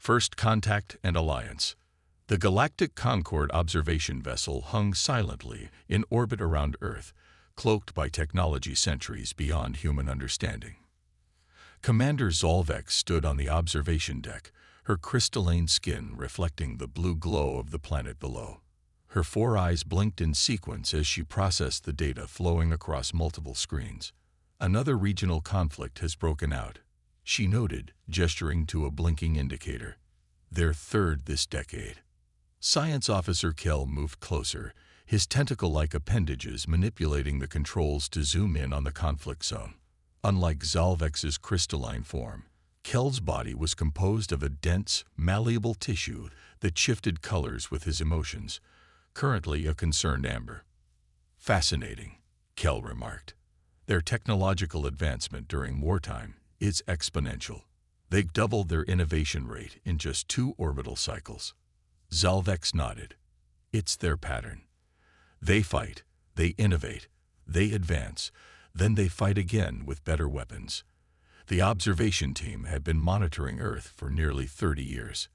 First Contact and Alliance. The Galactic Concord observation vessel hung silently in orbit around Earth, cloaked by technology centuries beyond human understanding. Commander Zolvex stood on the observation deck, her crystalline skin reflecting the blue glow of the planet below. Her four eyes blinked in sequence as she processed the data flowing across multiple screens. Another regional conflict has broken out, she noted, gesturing to a blinking indicator. Their third this decade. Science Officer Kell moved closer, his tentacle-like appendages manipulating the controls to zoom in on the conflict zone. Unlike Zolvex's crystalline form, Kell's body was composed of a dense, malleable tissue that shifted colors with his emotions, currently a concerned amber. Fascinating, Kell remarked. Their technological advancement during wartime is exponential. They doubled their innovation rate in just 2 orbital cycles. Zolvex nodded. It's their pattern. They fight, they innovate, they advance, then they fight again with better weapons. The observation team had been monitoring Earth for nearly 30 years.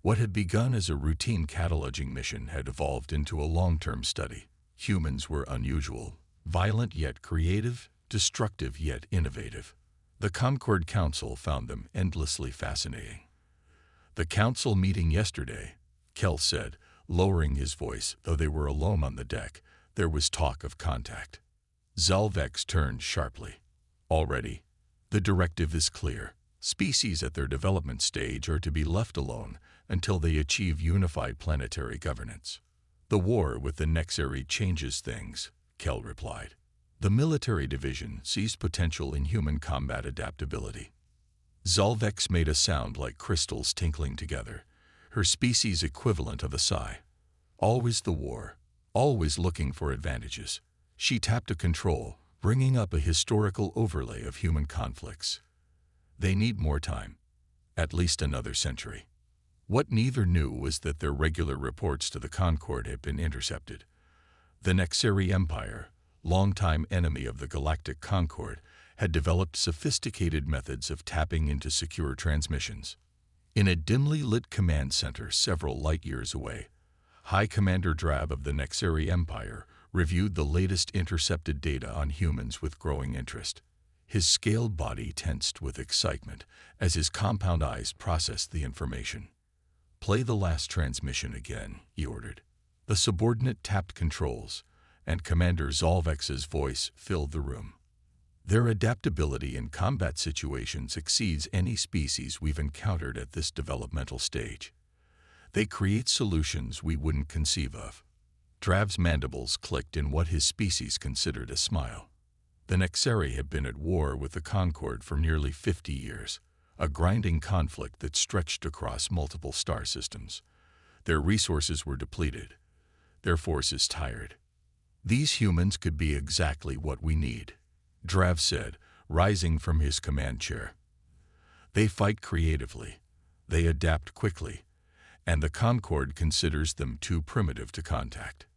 What had begun as a routine cataloging mission had evolved into a long-term study. Humans were unusual, violent yet creative, destructive yet innovative. The Concord Council found them endlessly fascinating. The council meeting yesterday, Kell said, lowering his voice. Though they were alone on the deck, there was talk of contact. Zolvex turned sharply. Already, the directive is clear. Species at their development stage are to be left alone until they achieve unified planetary governance. The war with the Nexari changes things, Kell replied. The military division sees potential in human combat adaptability. Zolvex made a sound like crystals tinkling together, her species equivalent of a sigh. Always the war, always looking for advantages. She tapped a control, bringing up a historical overlay of human conflicts. They need more time, at least another century. What neither knew was that their regular reports to the Concord had been intercepted. The Nexari Empire, longtime enemy of the Galactic Concord, had developed sophisticated methods of tapping into secure transmissions. In a dimly lit command center several light-years away, High Commander Drab of the Nexari Empire reviewed the latest intercepted data on humans with growing interest. His scaled body tensed with excitement as his compound eyes processed the information. "Play the last transmission again," he ordered. The subordinate tapped controls, and Commander Zolvex's voice filled the room. "Their adaptability in combat situations exceeds any species we've encountered at this developmental stage. They create solutions we wouldn't conceive of." Drav's mandibles clicked in what his species considered a smile. The Nexari had been at war with the Concord for nearly 50 years, a grinding conflict that stretched across multiple star systems. Their resources were depleted, their forces tired. "These humans could be exactly what we need," Drav said, rising from his command chair. "They fight creatively, they adapt quickly, and the Concord considers them too primitive to contact."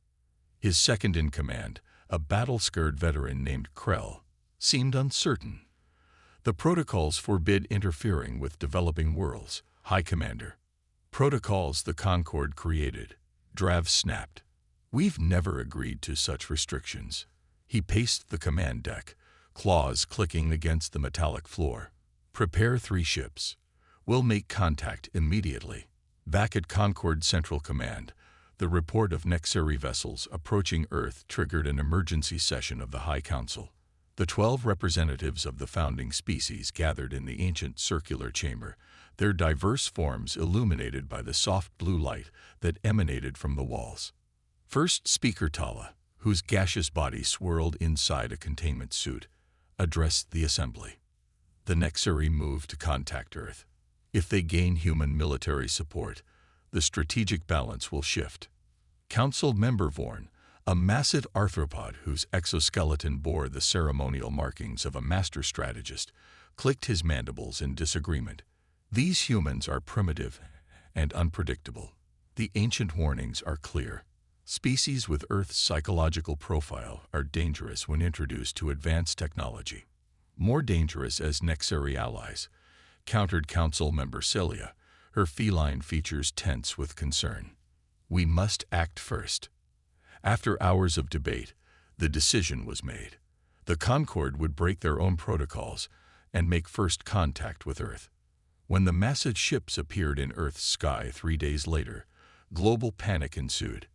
His second-in-command, a battle-scarred veteran named Krell, seemed uncertain. "The protocols forbid interfering with developing worlds, High Commander." "Protocols the Concord created," Drav snapped. "We've never agreed to such restrictions." He paced the command deck, claws clicking against the metallic floor. "Prepare 3 ships. We'll make contact immediately." Back at Concord Central Command, the report of Nexari vessels approaching Earth triggered an emergency session of the High Council. The 12 representatives of the founding species gathered in the ancient circular chamber, their diverse forms illuminated by the soft blue light that emanated from the walls. First Speaker Tala, whose gaseous body swirled inside a containment suit, addressed the assembly. "The Nexari move to contact Earth. If they gain human military support, the strategic balance will shift." Council member Vorn, a massive arthropod whose exoskeleton bore the ceremonial markings of a master strategist, clicked his mandibles in disagreement. "These humans are primitive and unpredictable. The ancient warnings are clear. Species with Earth's psychological profile are dangerous when introduced to advanced technology. More dangerous as Nexari allies," countered Council member Celia, her feline features tense with concern. "We must act first." After hours of debate, the decision was made. The Concorde would break their own protocols and make first contact with Earth. When the massive ships appeared in Earth's sky 3 days later, global panic ensued.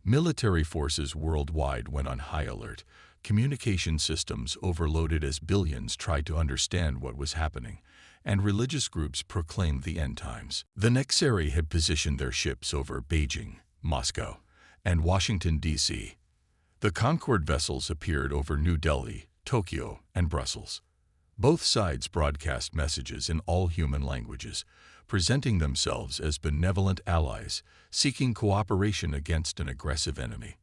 Military forces worldwide went on high alert, communication systems overloaded as billions tried to understand what was happening, and religious groups proclaimed the end times. The Nexeri had positioned their ships over Beijing, Moscow, and Washington, D.C. The Concorde vessels appeared over New Delhi, Tokyo, and Brussels. Both sides broadcast messages in all human languages, presenting themselves as benevolent allies seeking cooperation against an aggressive enemy.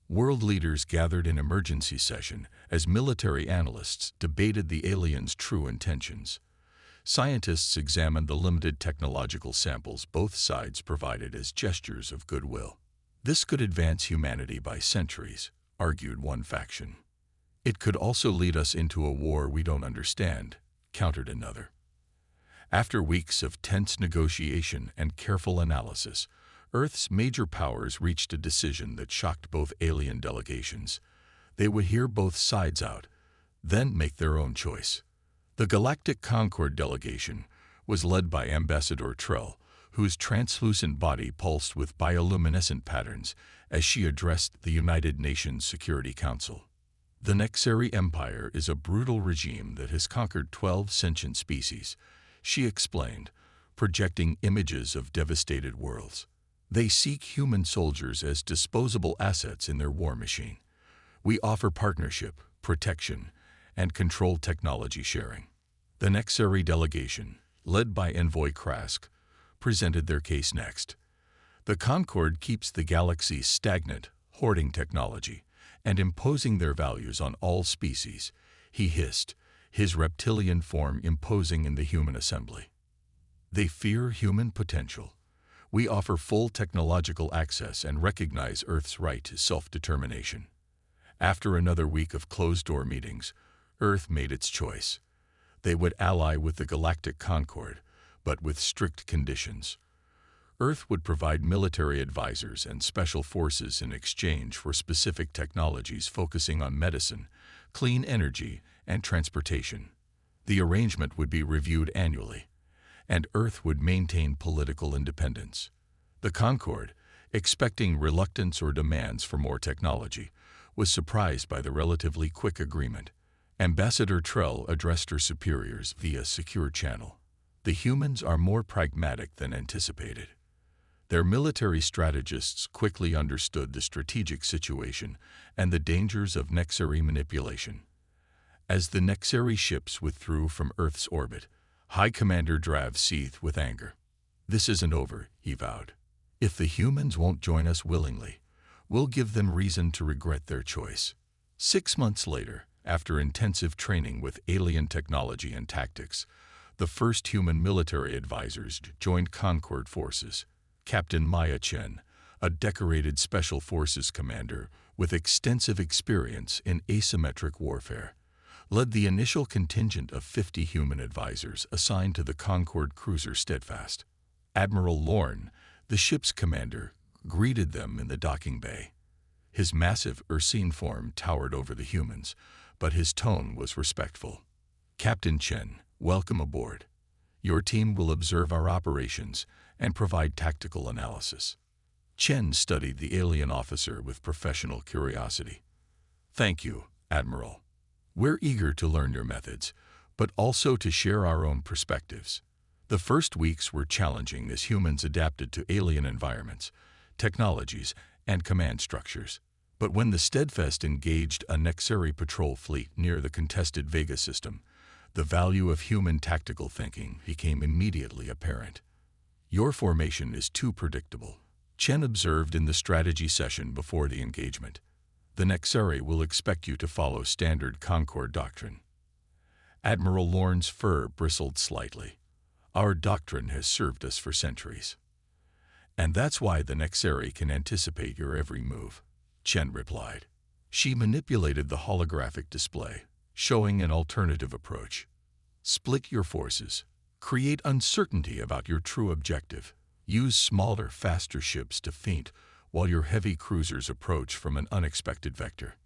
World leaders gathered in emergency session as military analysts debated the aliens' true intentions. Scientists examined the limited technological samples both sides provided as gestures of goodwill. "This could advance humanity by centuries," argued one faction. "It could also lead us into a war we don't understand," countered another. After weeks of tense negotiation and careful analysis, Earth's major powers reached a decision that shocked both alien delegations. They would hear both sides out, then make their own choice. The Galactic Concorde delegation was led by Ambassador Trell, whose translucent body pulsed with bioluminescent patterns as she addressed the United Nations Security Council. "The Nexeri Empire is a brutal regime that has conquered 12 sentient species," she explained, projecting images of devastated worlds. "They seek human soldiers as disposable assets in their war machine. We offer partnership, protection, and controlled technology sharing." The Nexeri delegation, led by Envoy Krask, presented their case next. "The Concorde keeps the galaxy stagnant, hoarding technology, and imposing their values on all species," he hissed, his reptilian form imposing in the human assembly. "They fear human potential. We offer full technological access and recognize Earth's right to self-determination." After another week of closed-door meetings, Earth made its choice. They would ally with the Galactic Concorde, but with strict conditions. Earth would provide military advisors and special forces in exchange for specific technologies focusing on medicine, clean energy, and transportation. The arrangement would be reviewed annually, and Earth would maintain political independence. The Concorde, expecting reluctance or demands for more technology, was surprised by the relatively quick agreement. Ambassador Trell addressed her superiors via secure channel. "The humans are more pragmatic than anticipated." Their military strategists quickly understood the strategic situation and the dangers of Nexeri manipulation. As the Nexeri ships withdrew from Earth's orbit, High Commander Drav seethed with anger. "This isn't over," he vowed. "If the humans won't join us willingly, we'll give them reason to regret their choice." 6 months later, after intensive training with alien technology and tactics, the first human military advisors joined Concorde forces. Captain Maya Chen, a decorated Special Forces commander with extensive experience in asymmetric warfare, led the initial contingent of 50 human advisors assigned to the Concorde cruiser Steadfast. Admiral Lorne, the ship's commander, greeted them in the docking bay. His massive Ursine form towered over the humans, but his tone was respectful. "Captain Chen, welcome aboard. Your team will observe our operations and provide tactical analysis." Chen studied the alien officer with professional curiosity. "Thank you, Admiral. We're eager to learn your methods, but also to share our own perspectives." The first weeks were challenging as humans adapted to alien environments, technologies, and command structures. But when the Steadfast engaged a Nexeri patrol fleet near the contested Vega system, the value of human tactical thinking became immediately apparent. "Your formation is too predictable," Chen observed in the strategy session before the engagement. "The Nexeri will expect you to follow standard Concorde doctrine." Admiral Lorne's fur bristled slightly. "Our doctrine has served us for centuries." "And that's why the Nexeri can anticipate your every move," Chen replied. She manipulated the holographic display, showing an alternative approach. "Split your forces. Create uncertainty about your true objective. Use smaller, faster ships to feint while your heavy cruisers approach from an unexpected vector.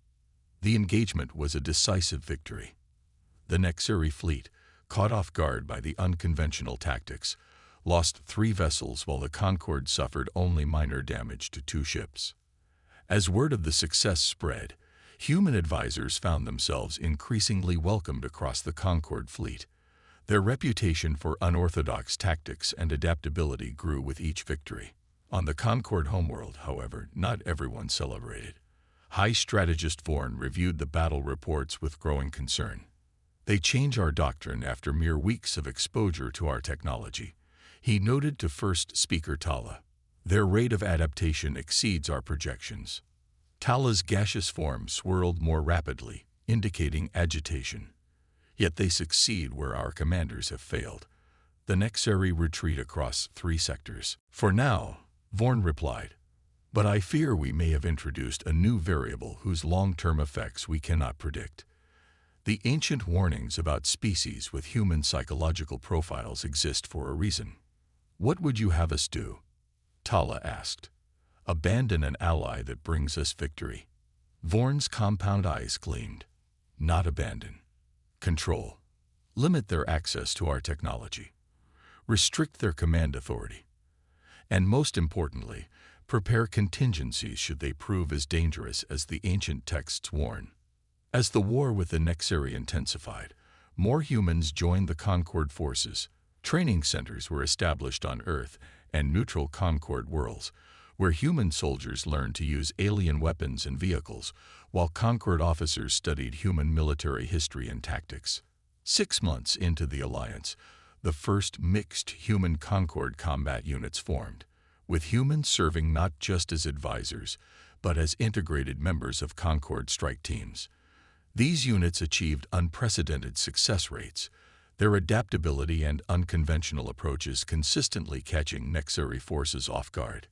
The engagement was a decisive victory. The Nexeri fleet, caught off guard by the unconventional tactics, lost 3 vessels while the Concorde suffered only minor damage to 2 ships. As word of the success spread, human advisors found themselves increasingly welcomed across the Concorde fleet. Their reputation for unorthodox tactics and adaptability grew with each victory. On the Concorde homeworld, however, not everyone celebrated. High Strategist Vorn reviewed the battle reports with growing concern. They change our doctrine after mere weeks of exposure to our technology, he noted to First Speaker Tala. Their rate of adaptation exceeds our projections. Tala's gaseous form swirled more rapidly, indicating agitation. Yet they succeed where our commanders have failed. The Nexeri retreat across 3 sectors. For now, Vorn replied, but I fear we may have introduced a new variable whose long-term effects we cannot predict. The ancient warnings about species with human psychological profiles exist for a reason. What would you have us do? Tala asked. Abandon an ally that brings us victory. Vorn's compound eyes gleamed. Not abandon. Control. Limit their access to our technology. Restrict their command authority. And most importantly, prepare contingencies should they prove as dangerous as the ancient texts warn. As the war with the Nexeri intensified, more humans joined the Concorde forces. Training centers were established on Earth and neutral Concorde worlds, where human soldiers learned to use alien weapons and vehicles, while Concorde officers studied human military history and tactics. 6 months into the alliance, the first mixed human Concorde combat units formed, with humans serving not just as advisors, but as integrated members of Concorde strike teams. These units achieved unprecedented success rates, their adaptability and unconventional approaches consistently catching Nexeri forces off guard.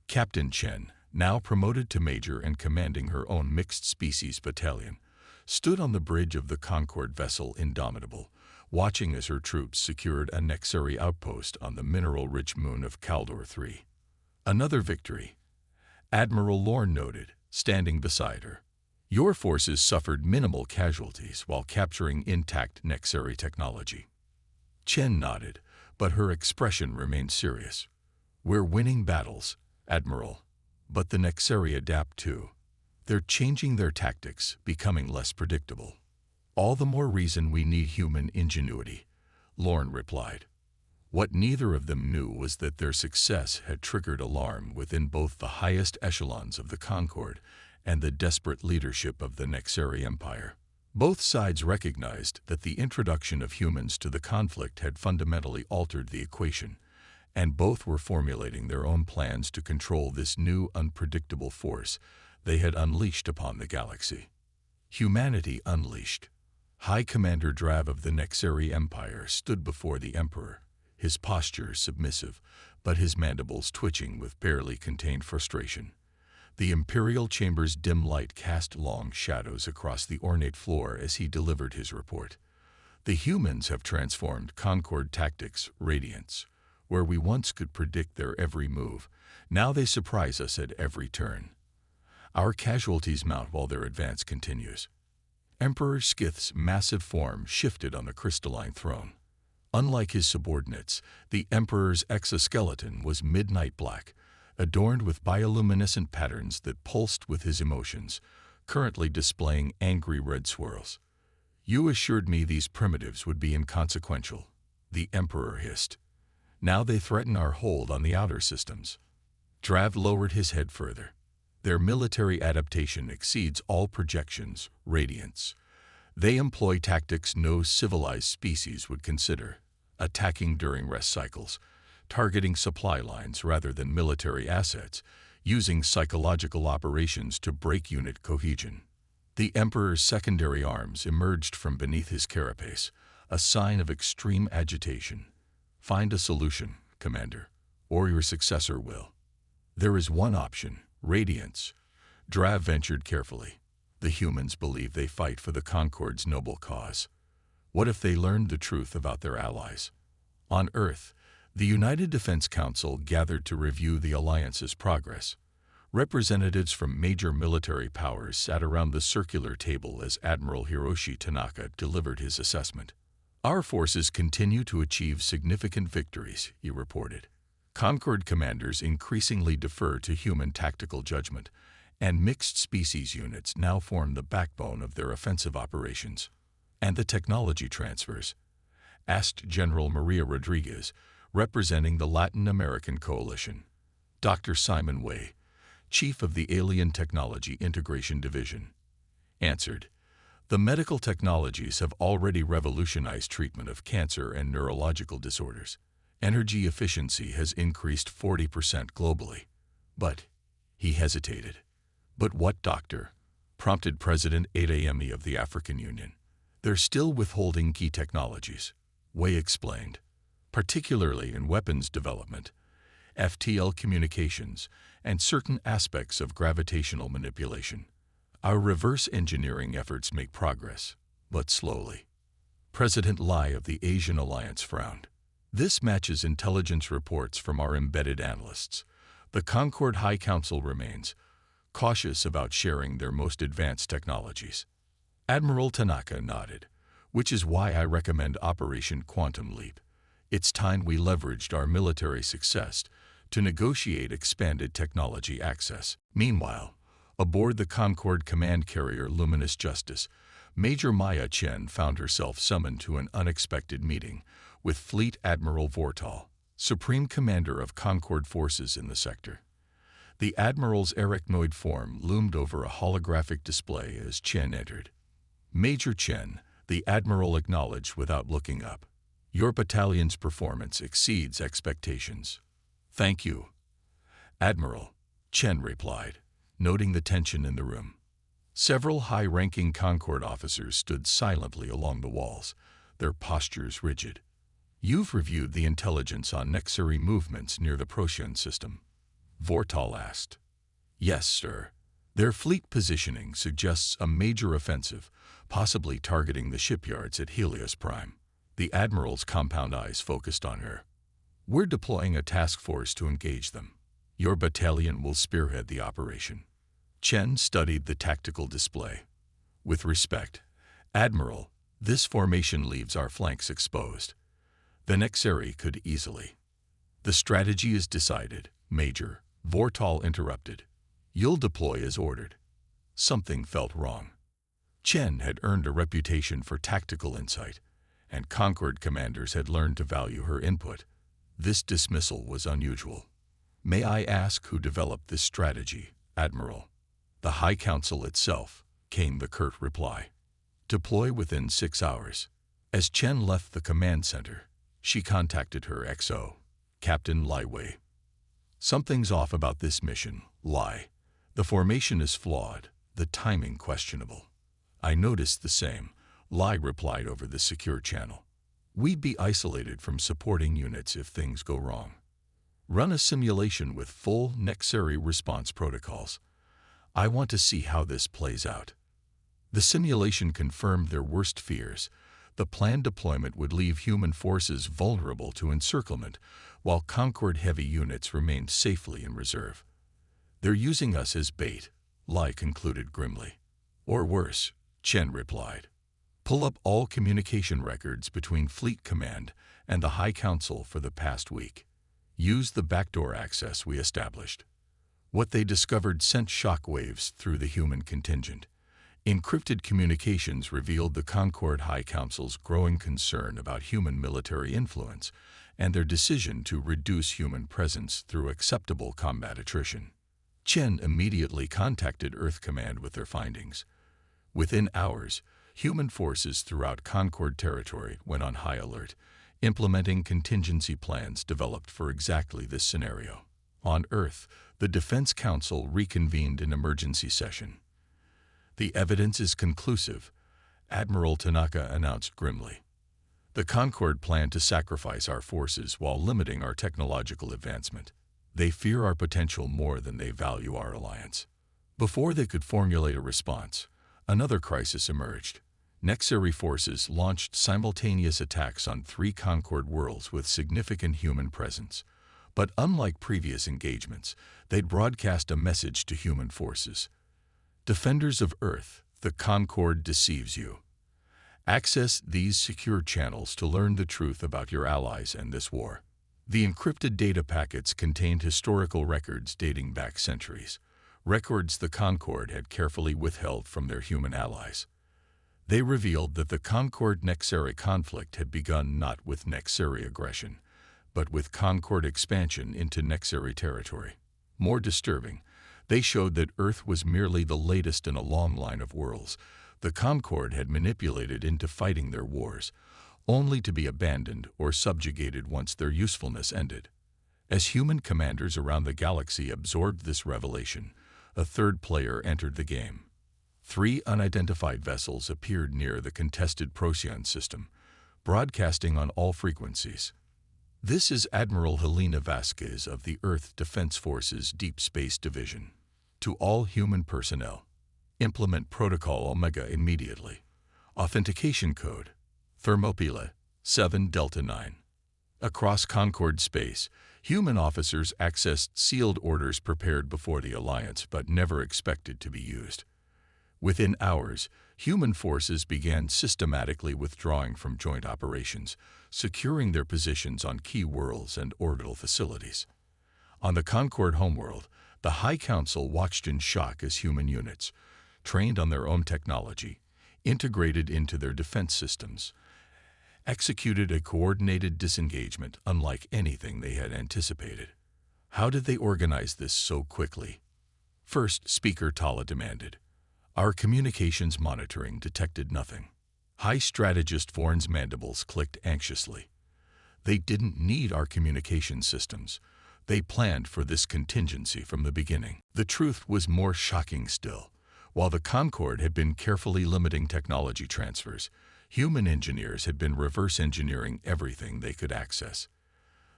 Captain Chen, now promoted to major and commanding her own mixed-species battalion, stood on the bridge of the Concorde vessel Indomitable, watching as her troops secured a Nexeri outpost on the mineral-rich moon of Caldor III. Another victory, Admiral Lorne noted, standing beside her. Your forces suffered minimal casualties while capturing intact Nexeri technology. Chen nodded, but her expression remained serious. We're winning battles, Admiral, but the Nexeri adapt too. They're changing their tactics, becoming less predictable. All the more reason we need human ingenuity, Lorne replied. What neither of them knew was that their success had triggered alarm within both the highest echelons of the Concorde and the desperate leadership of the Nexeri Empire. Both sides recognized that the introduction of humans to the conflict had fundamentally altered the equation, and both were formulating their own plans to control this new, unpredictable force they had unleashed upon the galaxy. Humanity unleashed. High Commander Drav of the Nexeri Empire stood before the Emperor, his posture submissive, but his mandibles twitching with barely contained frustration. The Imperial Chamber's dim light cast long shadows across the ornate floor as he delivered his report. The humans have transformed Concorde tactics, Radiance. Where we once could predict their every move, now they surprise us at every turn. Our casualties mount while their advance continues. Emperor Skith's massive form shifted on the crystalline throne. Unlike his subordinates, the Emperor's exoskeleton was midnight black, adorned with bioluminescent patterns that pulsed with his emotions, currently displaying angry red swirls. You assured me these primitives would be inconsequential, the Emperor hissed. Now they threaten our hold on the outer systems. Drav lowered his head further. Their military adaptation exceeds all projections, Radiance. They employ tactics no civilized species would consider, attacking during rest cycles, targeting supply lines rather than military assets, using psychological operations to break unit cohesion. The Emperor's secondary arms emerged from beneath his carapace, a sign of extreme agitation. Find a solution, Commander, or your successor will. There is one option, Radiance. Drav ventured carefully. The humans believe they fight for the Concorde's noble cause. What if they learned the truth about their allies? On Earth, the United Defense Council gathered to review the alliance's progress. Representatives from major military powers sat around the circular table as Admiral Hiroshi Tanaka delivered his assessment. Our forces continue to achieve significant victories, he reported. Concord commanders increasingly defer to human tactical judgment, and mixed species units now form the backbone of their offensive operations. And the technology transfers? Asked General Maria Rodriguez, representing the Latin American Coalition. Dr. Simon Way, chief of the Alien Technology Integration Division, answered, "The medical technologies have already revolutionized treatment of cancer and neurological disorders. Energy efficiency has increased 40% globally." But, he hesitated. "But what, Doctor?" prompted President Adeyemi of the African Union. "They're still withholding key technologies," Way explained, "particularly in weapons development, FTL communications, and certain aspects of gravitational manipulation. Our reverse engineering efforts make progress, but slowly." President Lai of the Asian Alliance frowned. "This matches intelligence reports from our embedded analysts. The Concord High Council remains cautious about sharing their most advanced technologies." Admiral Tanaka nodded, "Which is why I recommend Operation Quantum Leap. It's time we leveraged our military success to negotiate expanded technology access." Meanwhile, aboard the Concord command carrier Luminous Justice, Major Maya Chen found herself summoned to an unexpected meeting with Fleet Admiral Vortal, Supreme Commander of Concord forces in the sector. The Admiral's arachnoid form loomed over a holographic display as Chen entered. "Major Chen," the Admiral acknowledged without looking up, "your battalion's performance exceeds expectations." "Thank you, Admiral," Chen replied, noting the tension in the room. Several high-ranking Concord officers stood silently along the walls, their postures rigid. "You've reviewed the intelligence on Nexari movements near the Procyon system?" Vortal asked. "Yes, sir. Their fleet positioning suggests a major offensive, possibly targeting the shipyards at Helios Prime." The Admiral's compound eyes focused on her. "We're deploying a task force to engage them. Your battalion will spearhead the operation." Chen studied the tactical display. "With respect, Admiral, this formation leaves our flanks exposed. The Nexari could easily—" "The strategy is decided, Major," Vortal interrupted. "You'll deploy as ordered." Something felt wrong. Chen had earned a reputation for tactical insight, and Concord commanders had learned to value her input. This dismissal was unusual. "May I ask who developed this strategy, Admiral?" "The High Council itself," came the curt reply. "Deploy within 6 hours." As Chen left the command center, she contacted her XO, Captain Lai Wei. "Something's off about this mission, Lai. The formation is flawed, the timing questionable." "I noticed the same," Lai replied over the secure channel. "We'd be isolated from supporting units if things go wrong. Run a simulation with full Nexari response protocols. I want to see how this plays out." The simulation confirmed their worst fears. The planned deployment would leave human forces vulnerable to encirclement, while Concord heavy units remained safely in reserve. "They're using us as bait," Lai concluded grimly. "Or worse," Chen replied. "Pull up all communication records between Fleet Command and the High Council for the past week. Use the backdoor access we established." What they discovered sent shockwaves through the human contingent. Encrypted communications revealed the Concord High Council's growing concern about human military influence and their decision to reduce human presence through acceptable combat attrition. Chen immediately contacted Earth Command with their findings. Within hours, human forces throughout Concord territory went on high alert, implementing contingency plans developed for exactly this scenario. On Earth, the Defense Council reconvened in emergency session. "The evidence is conclusive," Admiral Tanaka announced grimly. "The Concord plan to sacrifice our forces while limiting our technological advancement. They fear our potential more than they value our alliance." Before they could formulate a response, another crisis emerged. Nexari forces launched simultaneous attacks on 3 Concord worlds with significant human presence. But unlike previous engagements, they'd broadcast a message to human forces. Defenders of Earth, the Concord deceives you. Access these secure channels to learn the truth about your allies and this war. The encrypted data packets contained historical records dating back centuries, records the Concord had carefully withheld from their human allies. They revealed that the Concord-Nexari conflict had begun not with Nexari aggression, but with Concord expansion into Nexari territory. More disturbing, they showed that Earth was merely the latest in a long line of worlds the Concord had manipulated into fighting their wars, only to be abandoned or subjugated once their usefulness ended. As human commanders around the galaxy absorbed this revelation, a third player entered the game. 3 unidentified vessels appeared near the contested Procyon system, broadcasting on all frequencies. This is Admiral Helena Vasquez of the Earth Defense Forces Deep Space Division. To all human personnel, implement Protocol Omega immediately. Authentication code, Thermopylae 7 Delta 9. Across Concord space, human officers accessed sealed orders prepared before the Alliance but never expected to be used. Within hours, human forces began systematically withdrawing from joint operations, securing their positions on key worlds and orbital facilities. On the Concord homeworld, the High Council watched in shock as human units, trained on their own technology, integrated into their defense systems, executed a coordinated disengagement unlike anything they had anticipated. How did they organize this so quickly? First, Speaker Tala demanded. Our communications monitoring detected nothing. High Strategist Vorn's mandibles clicked anxiously. They didn't need our communication systems. They planned for this contingency from the beginning. The truth was more shocking still. While the Concord had been carefully limiting technology transfers, human engineers had been reverse engineering everything they could access.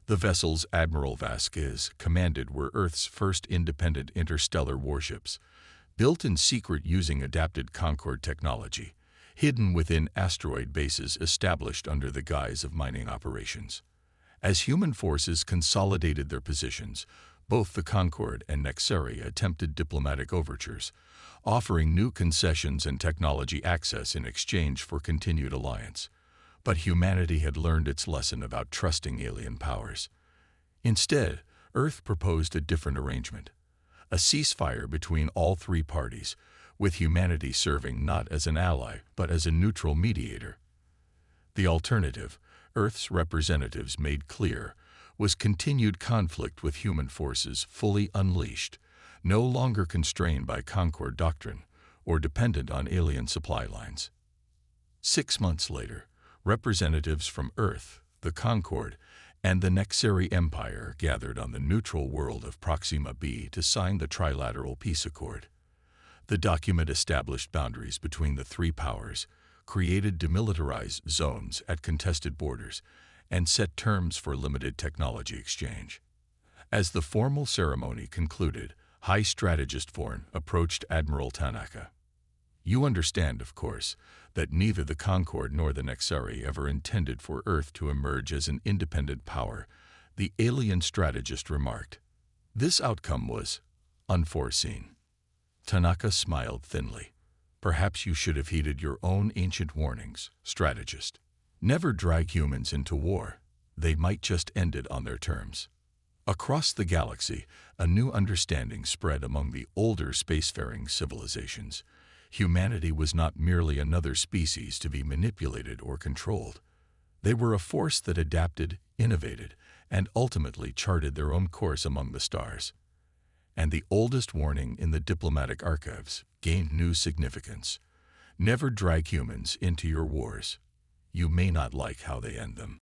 The vessels Admiral Vasquez commanded were Earth's first independent interstellar warships, built in secret using adapted Concord technology, hidden within asteroid bases established under the guise of mining operations. As human forces consolidated their positions, both the Concord and Nexari attempted diplomatic overtures, offering new concessions and technology access in exchange for continued alliance. But humanity had learned its lesson about trusting alien powers. Instead, Earth proposed a different arrangement. A ceasefire between all 3 parties, with humanity serving not as an ally but as a neutral mediator. The alternative, Earth's representatives made clear, was continued conflict with human forces fully unleashed, no longer constrained by Concord doctrine or dependent on alien supply lines. 6 months later, representatives from Earth, the Concord, and the Nexari Empire gathered on the neutral world of Proxima b to sign the Trilateral Peace Accord. The document established boundaries between the 3 powers, created demilitarized zones at contested borders, and set terms for limited technology exchange. As the formal ceremony concluded, High Strategist Vorn approached Admiral Tanaka. You understand, of course, that neither the Concord nor the Nexari ever intended for Earth to emerge as an independent power, the alien strategist remarked. This outcome was unforeseen. Tanaka smiled thinly. Perhaps you should have heeded your own ancient warnings, strategist. Never drag humans into war. They might just end it on their terms. Across the galaxy, a new understanding spread among the older spacefaring civilizations. Humanity was not merely another species to be manipulated or controlled. They were a force that adapted, innovated, and ultimately charted their own course among the stars. And the oldest warning in the diplomatic archives gained new significance. Never drag humans into your wars. You may not like how they end them.